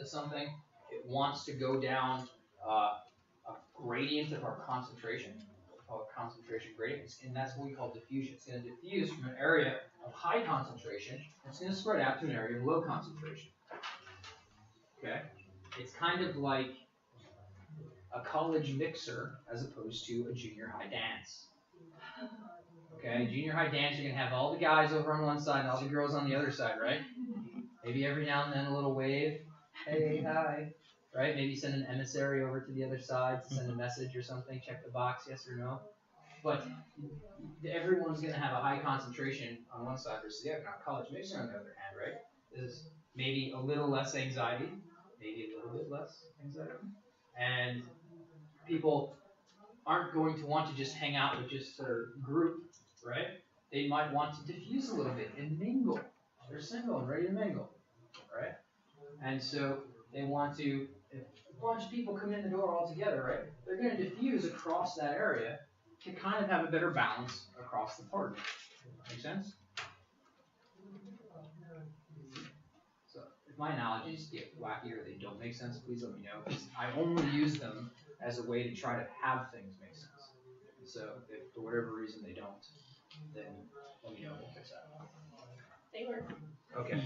something, it wants to go down a gradient of our concentration. We call it concentration gradient, and that's what we call diffusion. It's going to diffuse from an area of high concentration, and it's going to spread out to an area of low concentration. Okay? It's kind of like a college mixer as opposed to a junior high dance. Okay, junior high dance, you're going to have all the guys over on one side and all the girls on the other side, right? Maybe every now and then a little wave. Hey, hi. Right? Maybe send an emissary over to the other side to send a message or something. Check the box, yes or no. But everyone's going to have a high concentration on one side versus the other. Now, college mixer, on the other hand, right, is maybe a little less anxiety, maybe a little bit less anxiety. And people aren't going to want to just hang out with just their group, right? They might want to diffuse a little bit and mingle. They're single and ready to mingle, right? And so they want to, if a bunch of people come in the door all together, right? They're going to diffuse across that area to kind of have a better balance across the party. Make sense? So if my analogies get wacky or they don't make sense, please let me know, because I only use them as a way to try to have things make sense. So if for whatever reason they don't, then let me know, we'll fix that. They work. Okay.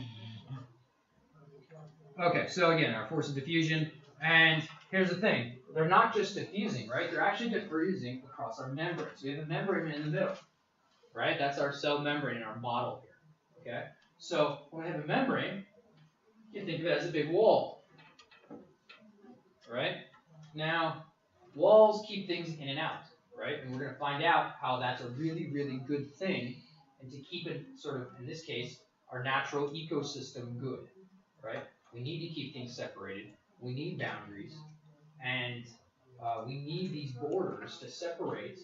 Okay, so again, our force of diffusion, and here's the thing. They're not just diffusing, right? They're actually diffusing across our membrane. So we have a membrane in the middle, right? That's our cell membrane in our model here, okay? So when we have a membrane, you think of it as a big wall, right? Now, walls keep things in and out, right? And we're going to find out how that's a really, really good thing, and to keep it sort of, in this case, our natural ecosystem good, right? We need to keep things separated. We need boundaries, and we need these borders to separate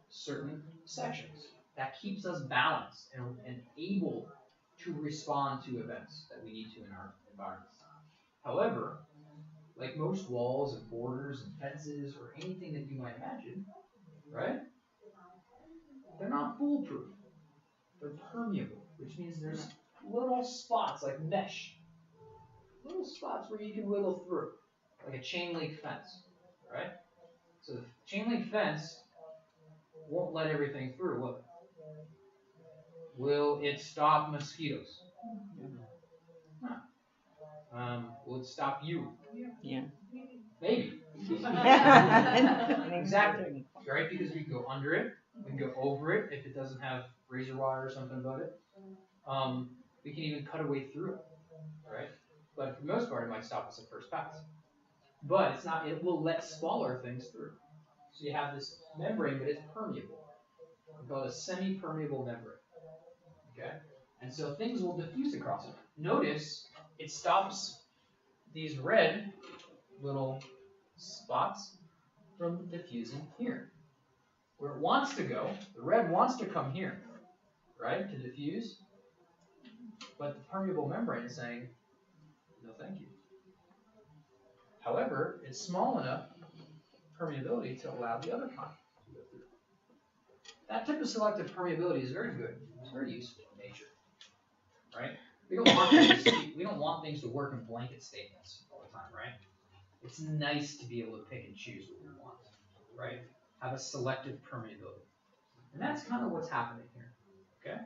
certain sections. That keeps us balanced and able to respond to events that we need to in our environments. However, like most walls and borders and fences or anything that you might imagine, right? They're not foolproof. They're permeable, which means there's little spots like mesh. Little spots where you can wiggle through, like a chain link fence, right? So the chain link fence won't let everything through, will it? Will it stop mosquitoes? No. Will it stop you? Yeah. Maybe. Exactly. Right? Because we can go under it, we can go over it if it doesn't have razor wire or something about it. We can even cut a way through it, right? But for the most part, it might stop us at first pass. But it's not. It will let smaller things through. So you have this membrane, but it's permeable. We call it a semi-permeable membrane. Okay? And so things will diffuse across it. Notice it stops these red little spots from diffusing here. Where it wants to go, the red wants to come here, right, to diffuse. But the permeable membrane is saying, no thank you. However, it's small enough permeability to allow the other kind to go through. That type of selective permeability is very good. It's very useful in nature, right? We don't want things to work in blanket statements all the time, right? It's nice to be able to pick and choose what we want, right? Have a selective permeability. And that's kind of what's happening here, okay?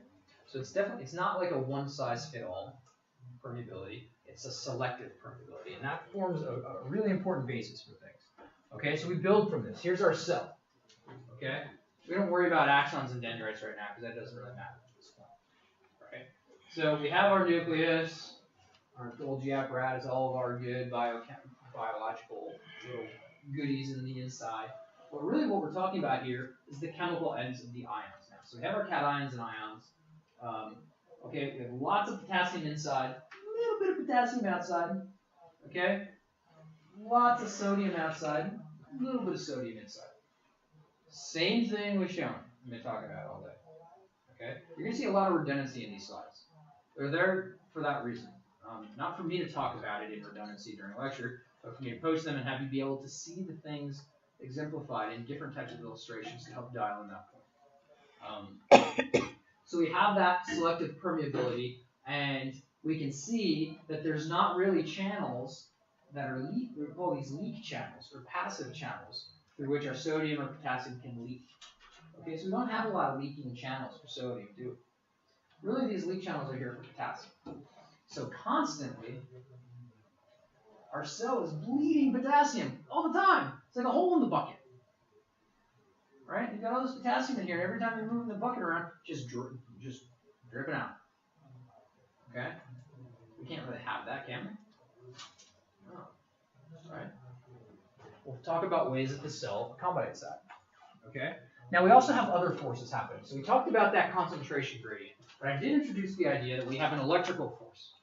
So it's not like a one-size-fit-all permeability. It's a selective permeability, and that forms a really important basis for things. Okay, so we build from this. Here's our cell. Okay, we don't worry about axons and dendrites right now because that doesn't really matter at this point. Right? So we have our nucleus, our Golgi apparatus, all of our good biological little goodies in the inside. But really, what we're talking about here is the chemical ends of the ions. Now, so we have our cations and ions. Okay, we have lots of potassium inside. A little bit of potassium outside, okay? Lots of sodium outside, a little bit of sodium inside. Same thing we've shown, I've been talking about all day, okay? You're going to see a lot of redundancy in these slides. They're there for that reason. Not for me to talk about it in redundancy during a lecture, but for me to post them and have you be able to see the things exemplified in different types of illustrations to help dial in that point. So we have that selective permeability, and we can see that there's not really channels that are leak. We call these leak channels or passive channels through which our sodium or potassium can leak. Okay, so we don't have a lot of leaking channels for sodium, do we? Really, these leak channels are here for potassium. So constantly, our cell is bleeding potassium all the time. It's like a hole in the bucket. Right? You've got all this potassium in here, and every time you're moving the bucket around, just dripping out. Okay? We can't really have that, can we? No. Right? We'll talk about ways that the cell accommodates that. Okay? Now, we also have other forces happening. So we talked about that concentration gradient, but I did introduce the idea that we have an electrical force.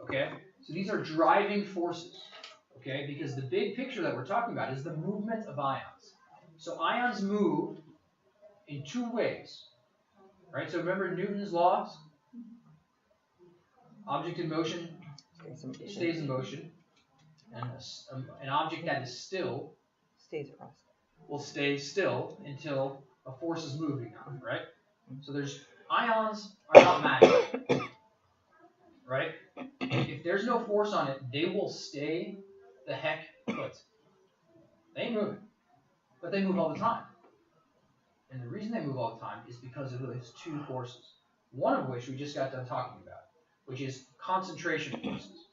Okay? So these are driving forces. Okay? Because the big picture that we're talking about is the movement of ions. So ions move in two ways. Right? So remember Newton's laws? Object in motion stays in motion. And an object that is still will stay still until a force is moving on, right? So ions are not magic, right? If there's no force on it, they will stay the heck put. They ain't moving, but they move all the time. And the reason they move all the time is because of those two forces, one of which we just got done talking about, which is concentration forces,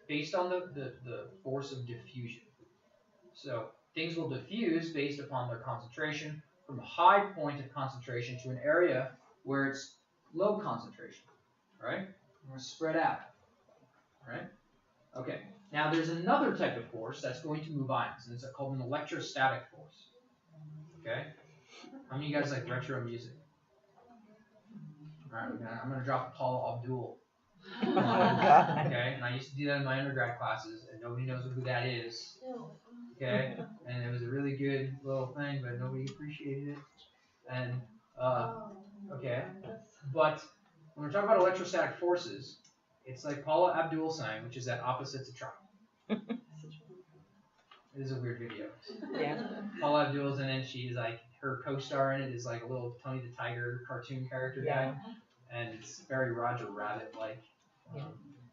based on the force of diffusion. So things will diffuse based upon their concentration from a high point of concentration to an area where it's low concentration, right? We're spread out, right? Okay, now there's another type of force that's going to move ions, and it's called an electrostatic force, okay? How many of you guys like retro music? All right, I'm going to drop Paula Abdul. Okay, and I used to do that in my undergrad classes, and nobody knows who that is. Okay, and it was a really good little thing, but nobody appreciated it. And okay, but when we're talking about electrostatic forces, it's like Paula Abdul saying, which is that opposites attract. It is a weird video. Yeah. Paula Abdul's in it. She's like, her co-star in it is like a little Tony the Tiger cartoon character guy, and it's very Roger Rabbit-like. You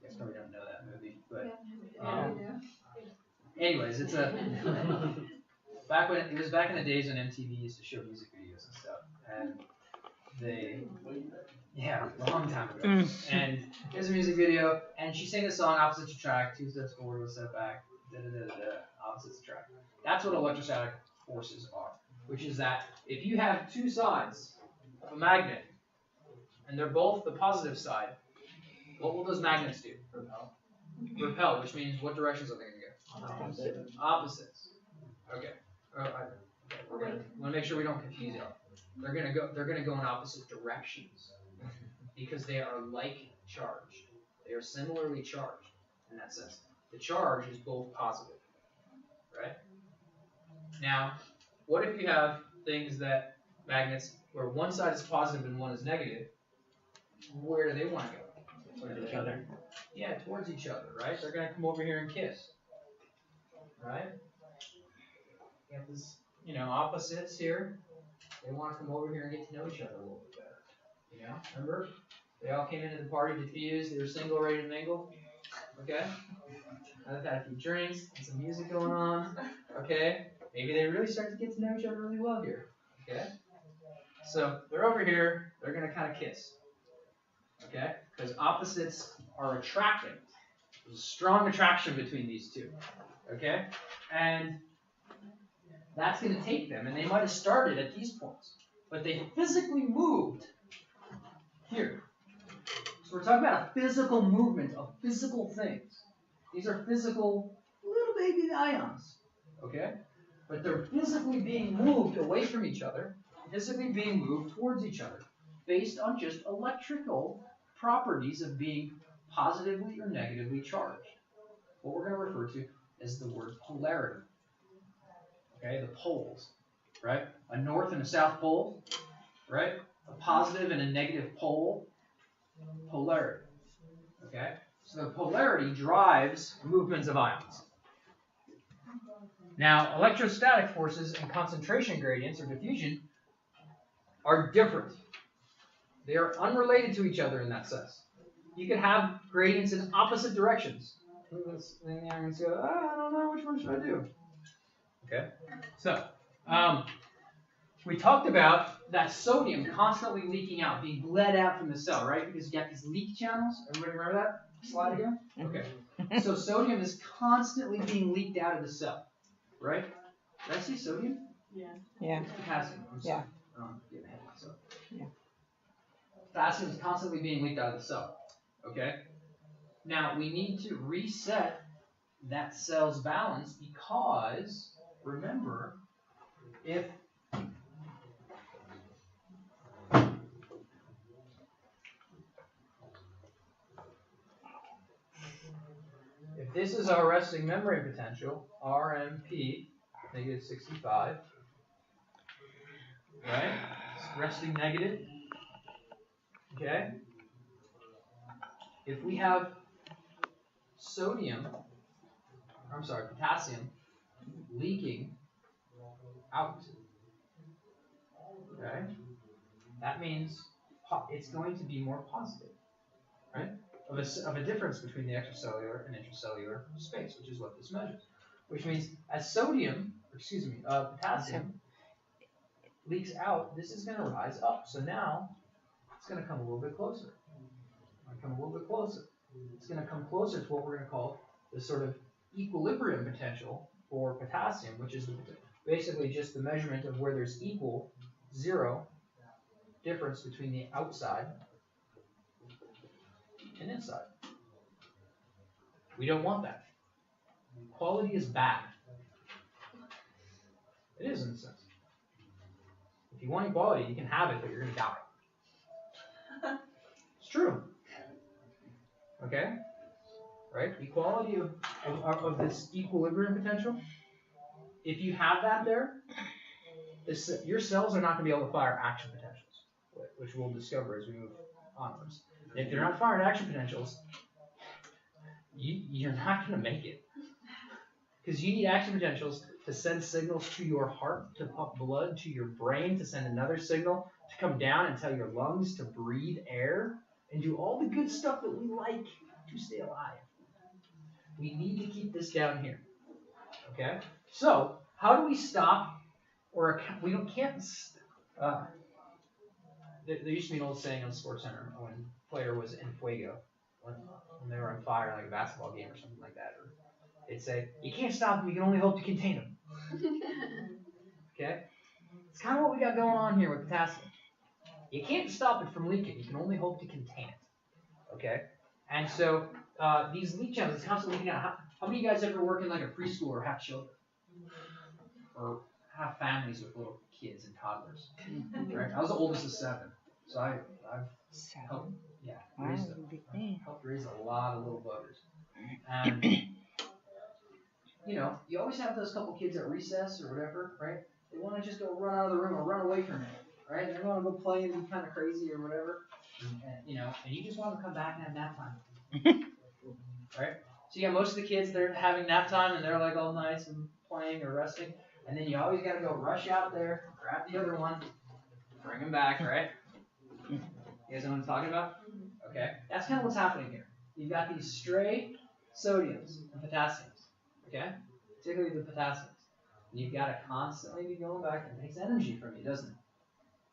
guys probably don't know that movie, but anyways, it's back in the days when MTV used to show music videos and stuff, and long time ago. And there's a music video, and she sang the song "Opposites Attract," 2 steps forward, 1 step back, opposites attract. That's what electrostatic forces are, which is that if you have two sides of a magnet, and they're both the positive side, what will those magnets do? Repel, which means what directions are they going to go? Opposites. Okay. We want to make sure we don't confuse y'all. They're going to go in opposite directions because they are like charged. They are similarly charged in that sense. The charge is both positive, right? Now, what if you have magnets where one side is positive and one is negative? Where do they want to go? Towards each other. Yeah, towards each other, right? They're going to come over here and kiss, right? You have this, opposites here. They want to come over here and get to know each other a little bit better. Remember? They all came into the party diffused. They were single, ready to mingle. Okay? Now they've had a few drinks and some music going on. Okay? Maybe they really start to get to know each other really well here. Okay? So they're over here. They're going to kind of kiss. Okay? Because opposites are attracting. There's a strong attraction between these two. Okay? And that's going to take them, and they might have started at these points, but they physically moved here. So we're talking about a physical movement of physical things. These are physical little baby ions, okay? But they're physically being moved away from each other, physically being moved towards each other, based on just electrical properties of being positively or negatively charged. What we're going to refer to as the word polarity. Okay, the poles, right? A north and a south pole, right? A positive and a negative pole, polarity. Okay, so the polarity drives movements of ions. Now, electrostatic forces and concentration gradients or diffusion are different. They are unrelated to each other in that sense. you could have gradients in opposite directions. Then I'm going to go, I don't know, which one should I do? Okay, so we talked about that sodium constantly leaking out, being bled out from the cell, right? Because you got these leak channels. Everybody remember that slide again? Okay. So sodium is constantly being leaked out of the cell, right? Did I see sodium? Yeah. Yeah. It's potassium. I'm sorry. Yeah. Getting ahead of myself. Yeah. Potassium is constantly being leaked out of the cell. Okay. Now we need to reset that cell's balance because remember, if this is our resting membrane potential, RMP, negative 65, right? It's resting negative, okay? If we have potassium leaking out, okay? That means it's going to be more positive, right? Of a difference between the extracellular and intracellular space, which is what this measures. Which means as potassium leaks out, this is going to rise up. So now it's going to come a little bit closer. It's going to come closer to what we're going to call the sort of equilibrium potential for potassium, which is basically just the measurement of where there's equal, zero difference between the outside and inside. We don't want that. Quality is bad. It is in a sense. If you want equality, you can have it, but you're going to die. It's true. Okay? Right? Equality of this equilibrium potential, if you have that there, your cells are not going to be able to fire action potentials, which we'll discover as we move onwards. If they're not firing action potentials, you're not going to make it. Because you need action potentials to send signals to your heart, to pump blood to your brain, to send another signal, to come down and tell your lungs to breathe air, and do all the good stuff that we like to stay alive. We need to keep this down here. Okay? So, how do we stop, there used to be an old saying on SportsCenter when a player was in fuego, when they were on fire, like a basketball game or something like that. Or they'd say, you can't stop them, you can only hope to contain them. Okay? It's kind of what we got going on here with potassium. You can't stop it from leaking, you can only hope to contain it. Okay? And so, these leak channels, it's constantly leaking out. How many of you guys ever work in like a preschool or have children? Or have families with little kids and toddlers? Right? I was the oldest of 7. So I've helped, helped raise a lot of little buggers. And, you always have those couple kids at recess or whatever, right? They want to just go run out of the room or run away from it, right? They want to go play and be kind of crazy or whatever. And you just want to come back and have nap time. Right? So you got most of the kids, they're having nap time and they're like all nice and playing or resting. And then you always got to go rush out there, grab the other one, bring him back, right? You guys know what I'm talking about? Okay. That's kind of what's happening here. You've got these stray sodiums and potassiums, okay? Particularly the potassiums. And you've got to constantly be going back. It takes energy from you, doesn't it?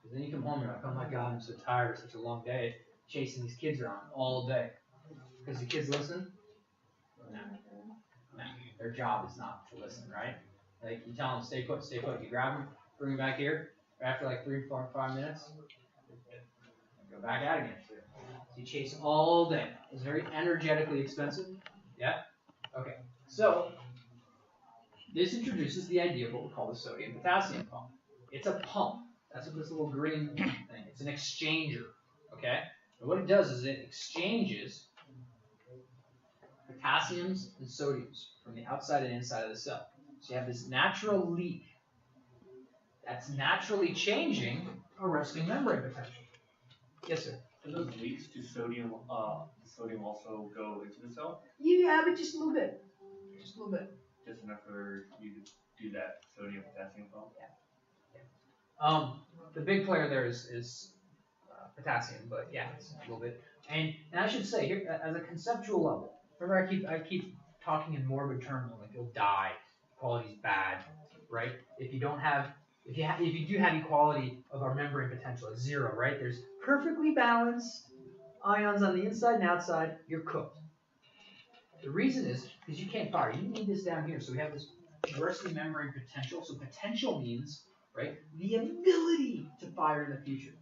Because then you come home and you're like, oh my God, I'm so tired. Such a long day chasing these kids around all day. Because the kids listen? No. Their job is not to listen, right? Like you tell them, stay put. You grab them, bring them back here. After like 3, 4, 5 minutes, go back out again. So you chase all day. It's very energetically expensive. Yeah? Okay. So, this introduces the idea of what we call the sodium-potassium pump. It's a pump. That's what this little green thing. It's an exchanger. Okay? And what it does is it exchanges potassiums and sodiums from the outside and inside of the cell. So you have this natural leak that's naturally changing a resting membrane potential. Yes, sir? Do those leaks to sodium also go into the cell? Yeah, but just a little bit. Just a little bit. Just enough for you to do that sodium-potassium pump? Yeah. The big player there is potassium, but yeah, it's a little bit. And I should say here, as a conceptual level, remember I keep talking in morbid terms, like you'll die, equality's bad, right? If you do have equality of our membrane potential at 0, right? There's perfectly balanced ions on the inside and outside, you're cooked. The reason is because you can't fire. You need this down here. So we have this resting membrane potential. So potential means, right, the ability to fire in the future.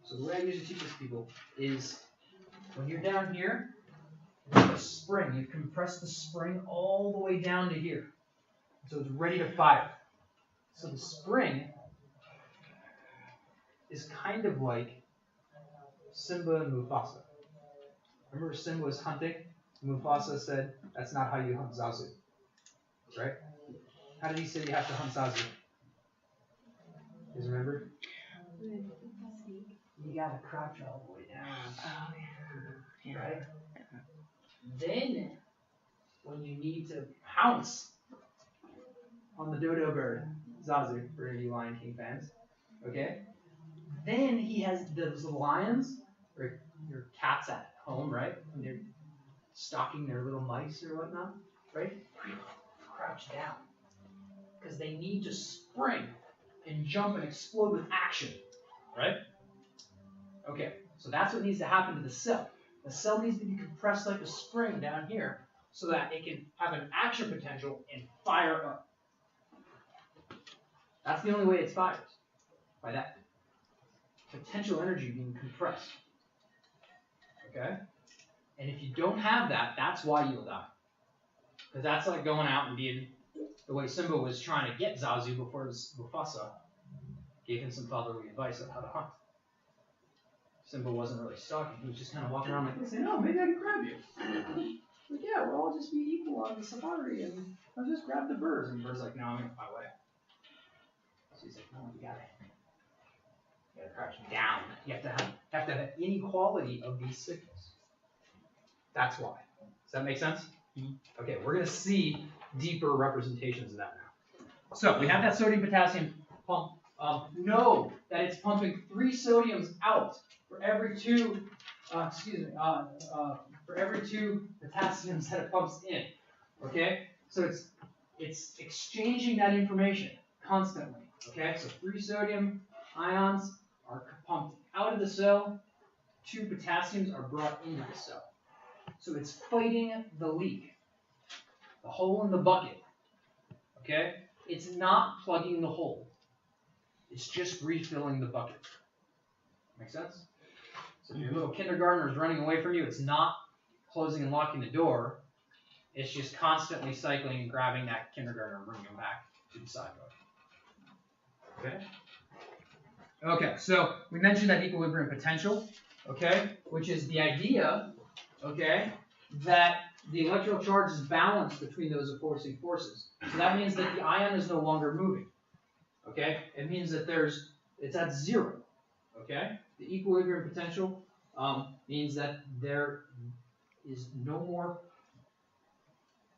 So the way I usually teach this to people is when you're down here, like a spring, you compress the spring all the way down to here. So it's ready to fire. So the spring is kind of like Simba and Mufasa. Remember Simba was hunting? Mufasa said, that's not how you hunt Zazu. Right? How did he say you have to hunt Zazu? You guys remember? You gotta crouch all the way down. Oh, yeah. Right? Then, when you need to pounce on the dodo bird, Zazu, for any Lion King fans, okay? Then he has those lions, or your cats at home, right? When they're stalking their little mice or whatnot, right? Crouch down. Because they need to spring and jump and explode with action, right? Okay, so that's what needs to happen to the cell. The cell needs to be compressed like a spring down here so that it can have an action potential and fire up. That's the only way it fires, by that potential energy being compressed. Okay? And if you don't have that, that's why you'll die. Because that's like going out and being the way Simba was trying to get Zazu before Mufasa gave him some fatherly advice on how to hunt. Simba wasn't really stalking. He was just kind of walking around like this, saying, oh, maybe I can grab you. Like, yeah, we'll all just be equal on the safari, and I'll just grab the birds. And the bird's like, no, I'm going to fly away. So he's like, no, you got to crouch down. You have to have inequality of these signals. That's why. Does that make sense? Mm-hmm. Okay, we're going to see deeper representations of that now. So we have that sodium-potassium pump. Know that it's pumping 3 sodiums out for every 2, for every 2 potassiums that it pumps in. Okay, so it's exchanging that information constantly. Okay, so 3 sodium ions are pumped out of the cell, 2 potassiums are brought into the cell. So it's fighting the leak, the hole in the bucket. Okay, it's not plugging the hole. It's just refilling the bucket. Make sense? So if your little kindergartner is running away from you, it's not closing and locking the door. It's just constantly cycling and grabbing that kindergartner and bringing him back to the sidewalk. Okay? Okay, so we mentioned that equilibrium potential, okay, which is the idea, okay, that the electrical charge is balanced between those opposing forces. So that means that the ion is no longer moving. Okay, it means that it's at 0. Okay, the equilibrium potential means that there is no more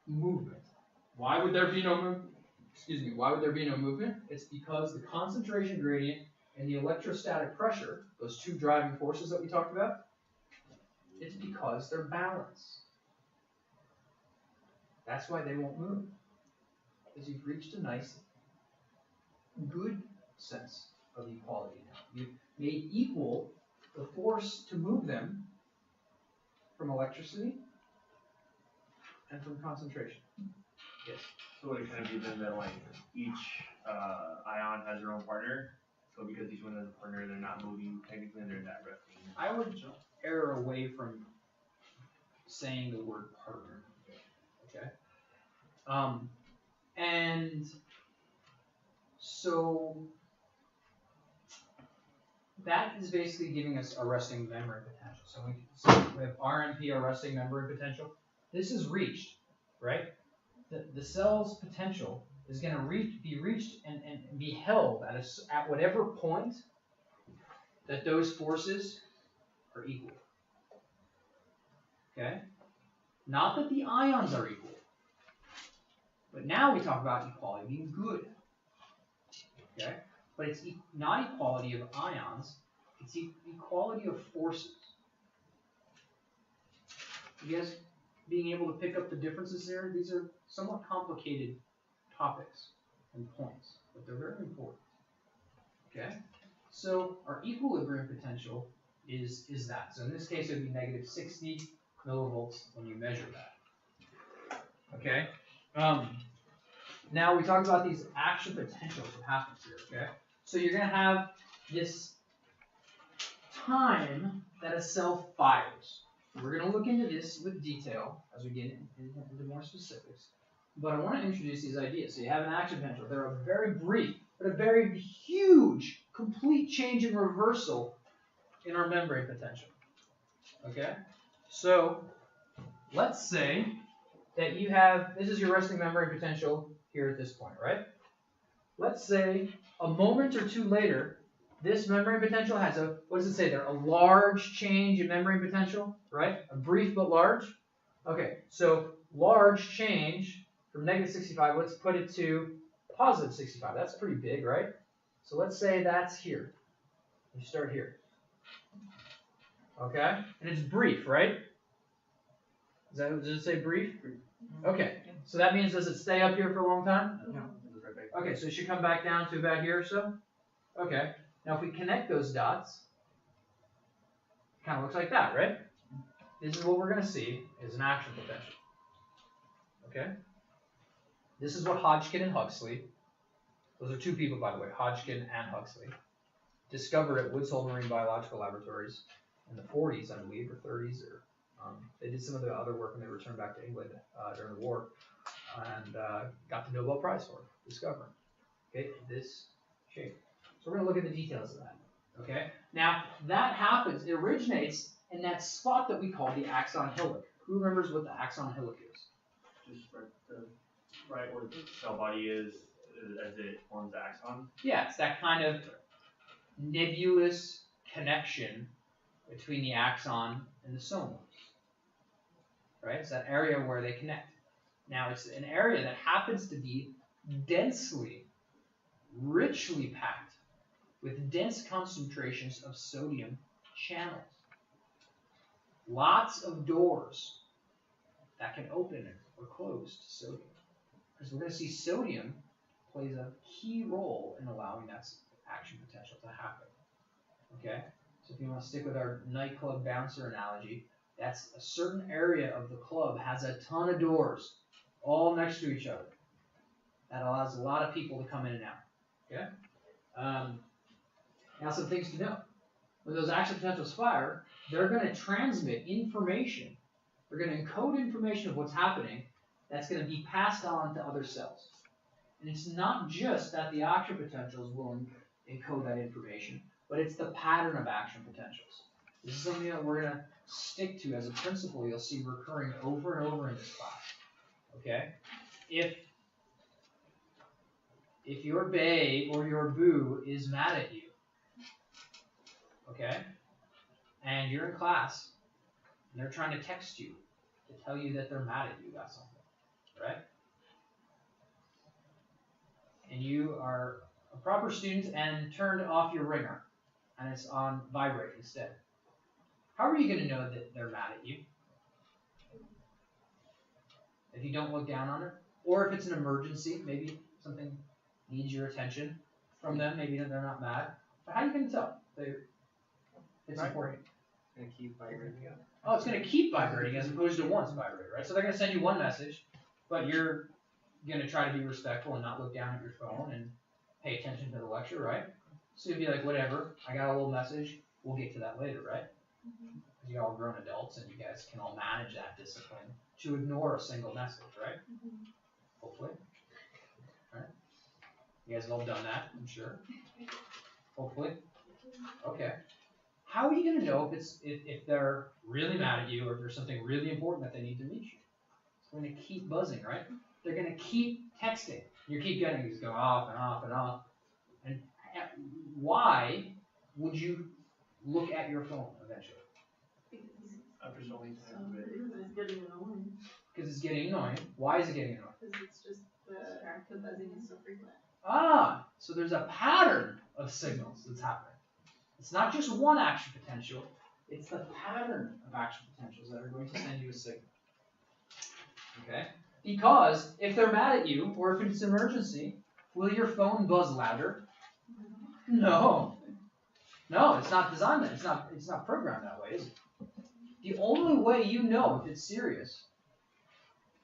movement. Why would there be no movement? Why would there be no movement? It's because the concentration gradient and the electrostatic pressure, those 2 driving forces that we talked about, it's because they're balanced. That's why they won't move. Because you've reached a nice good sense of equality now. You've made equal the force to move them from electricity and from concentration. Yes. So would it kind of be then that like each ion has their own partner? So because each one has a partner, they're not moving technically, and they're not resting. I would err away from saying the word partner. Okay. And so that is basically giving us a resting membrane potential. So we have RMP, our resting membrane potential. This is reached, right? The cell's potential is going to be reached and be held at whatever point that those forces are equal. Okay? Not that the ions are equal. But now we talk about equality being good. Okay? But it's not equality of ions, it's equality of forces. You guys being able to pick up the differences there? These are somewhat complicated topics and points, but they're very important. Okay? So our equilibrium potential is that. So in this case, it would be negative 60 millivolts when you measure that. Okay? Now we talked about these action potentials that happens here, okay? So you're going to have this time that a cell fires. We're going to look into this with detail as we get into more specifics. But I want to introduce these ideas. So you have an action potential. They're a very brief, but a very huge, complete change and reversal in our membrane potential. Okay? So let's say that you have, this is your resting membrane potential here at this point, right? Let's say a moment or two later, this membrane potential has a, what does it say there? A large change in membrane potential, right? A brief but large. Okay, so large change from negative 65, let's put it to positive 65. That's pretty big, right? So let's say that's here. You start here. Okay, and it's brief, right? Does it say brief? Okay, so that means, does it stay up here for a long time? No. Okay, so it should come back down to about here or so? Okay, now if we connect those dots, it kind of looks like that, right? This is what we're going to see is an action potential. Okay? This is what Hodgkin and Huxley, those are two people by the way, Hodgkin and Huxley, discovered at Woods Hole Marine Biological Laboratories in the 40s, I believe, or 30s, or they did some of the other work when they returned back to England during the war, and got the Nobel Prize for it, discovering. Okay, this shape. So we're going to look at the details of that. Okay, now that happens, it originates in that spot that we call the axon hillock. Who remembers what the axon hillock is? Just right where the cell body is as it forms the axon. Yeah, it's that kind of nebulous connection between the axon and the somas. Right? It's that area where they connect. Now, it's an area that happens to be densely, richly packed with dense concentrations of sodium channels. Lots of doors that can open or close to sodium. Because we're going to see sodium plays a key role in allowing that action potential to happen. Okay? So if you want to stick with our nightclub bouncer analogy, that's a certain area of the club has a ton of doors all next to each other. That allows a lot of people to come in and out. Okay? Now some things to know. When those action potentials fire, they're going to transmit information. They're going to encode information of what's happening that's going to be passed on to other cells. And it's not just that the action potentials will encode that information, but it's the pattern of action potentials. This is something that we're going to stick to as a principle you'll see recurring over and over in this class. Okay? If your bae or your boo is mad at you, okay, and you're in class, and they're trying to text you to tell you that they're mad at you about something, right? And you are a proper student and turned off your ringer, and it's on vibrate instead. How are you going to know that they're mad at you? If you don't look down on it? Or if it's an emergency, maybe something needs your attention from them, maybe they're not mad. But how are you going to tell? It's important. It's going to keep vibrating up. Oh, it's going to keep vibrating as opposed to once vibrate, right? So they're going to send you one message, but you're going to try to be respectful and not look down at your phone and pay attention to the lecture, right? So you'd be like, whatever, I got a little message, we'll get to that later, right? Because you're all grown adults and you guys can all manage that discipline to ignore a single message, right? Hopefully. All right? You guys have all done that, I'm sure. Hopefully. Okay. How are you going to know if they're really mad at you or if there's something really important that they need to reach you? It's going to keep buzzing, right? They're going to keep texting. You keep getting these go off and off and off. And why would you look at your phone eventually? After so many times. It's getting annoying. Because it's getting annoying. Why is it getting annoying? Because it's just the buzzing is so frequent. Ah, so there's a pattern of signals that's happening. It's not just one action potential. It's the pattern of action potentials that are going to send you a signal. Okay? Because if they're mad at you, or if it's an emergency, will your phone buzz louder? No. No, it's not designed that. It's not programmed that way, is it? The only way you know if it's serious,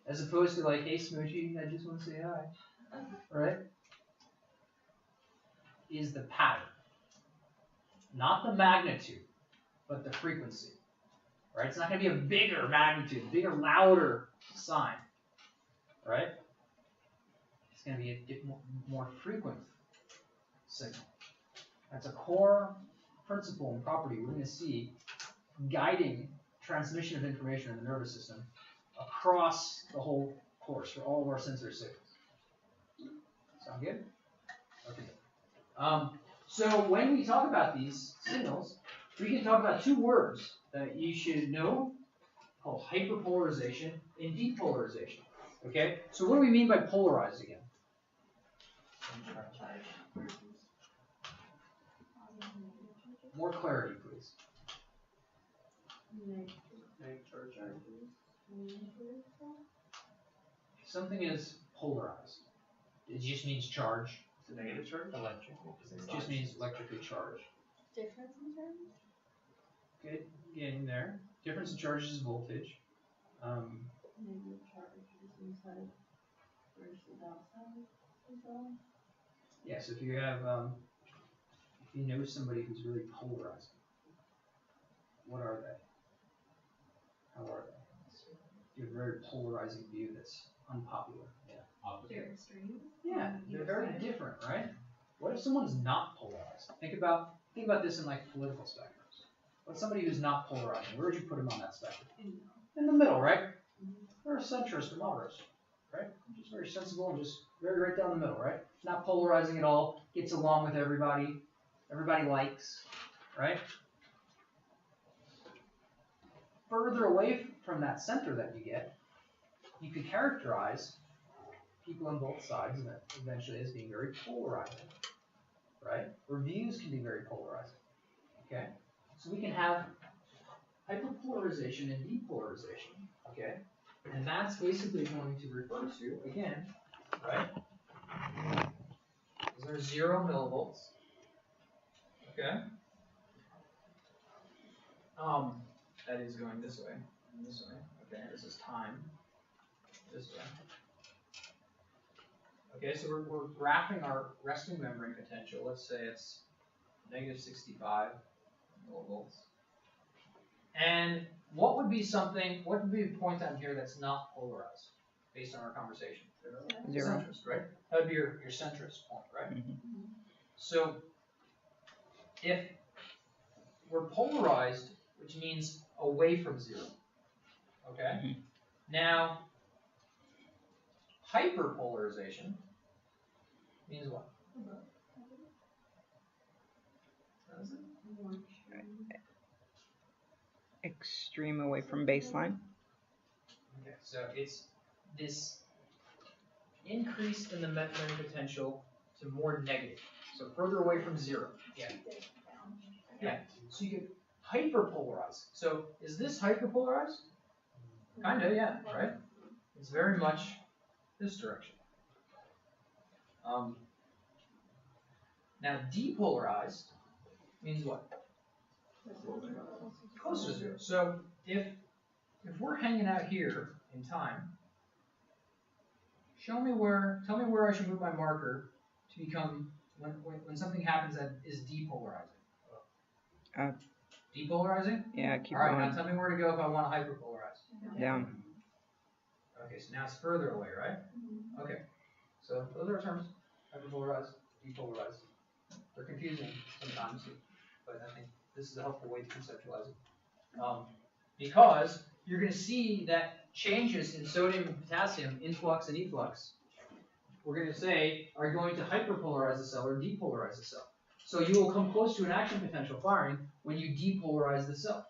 as opposed to like, hey Smoochie, I just want to say hi, right? Is the pattern. Not the magnitude, but the frequency. Right? It's not going to be a bigger magnitude, bigger, louder sign. Right? It's going to be a more frequent signal. That's a core principle and property we're going to see guiding transmission of information in the nervous system across the whole course for all of our sensory signals. Sound good? Okay. So when we talk about these signals, we can talk about two words that you should know called hyperpolarization and depolarization. Okay? So what do we mean by polarized again? More clarity, please. Something is polarized. It just means charge. It's a negative charge? Electric. It just means electrically charged. Difference in terms? Okay, getting there. Difference in charge is voltage. Negative charge is inside versus outside. Yes, if you have, if you know somebody who's really polarized, what are they? How are they? You have a very polarizing view that's unpopular. Yeah. They're extreme. Yeah, they're very different, right? What if someone's not polarized? Think about this in like political spectrums. What's somebody who's not polarizing? Where would you put them on that spectrum? In the middle, right? They're a centrist or moderate, right? Just very sensible and just very right down the middle, right? Not polarizing at all, gets along with everybody, everybody likes, right? Further away from that center that you get, you could characterize people on both sides eventually as being very polarizing, right? Or views can be very polarizing, okay? So we can have hyperpolarization and depolarization, okay? And that's basically going to refer to, again, right? These are 0 millivolts, okay? That is going this way, and this way. Okay, this is time, this way. Okay, so we're graphing our resting membrane potential. Let's say it's negative 65 millivolts. And what would be a point on here that's not polarized, based on our conversation? Zero. Centrist, right? That would be your centrist point, right? Mm-hmm. So, if we're polarized, which means away from 0, okay? Mm-hmm. Now, hyperpolarization means what? What is it? Extreme away from baseline. Okay, so it's this increase in the membrane potential to more negative, so further away from 0. Yeah. Yeah. So you get hyperpolarized. So is this hyperpolarized? Kinda, yeah, right? It's very much this direction. Now depolarized means what? Closer to 0. So if we're hanging out here in time, tell me where I should move my marker to become when something happens that is depolarizing. Depolarizing? Yeah, keep All right, going. now tell me where to go if I want to hyperpolarize. Down. Okay, so now it's further away, right? Okay, so those are terms: hyperpolarized, depolarized. They're confusing sometimes, but I think this is a helpful way to conceptualize it. Because you're going to see that changes in sodium and potassium, influx and efflux, we're going to say are going to hyperpolarize the cell or depolarize the cell. So you will come close to an action potential firing when you depolarize the cell.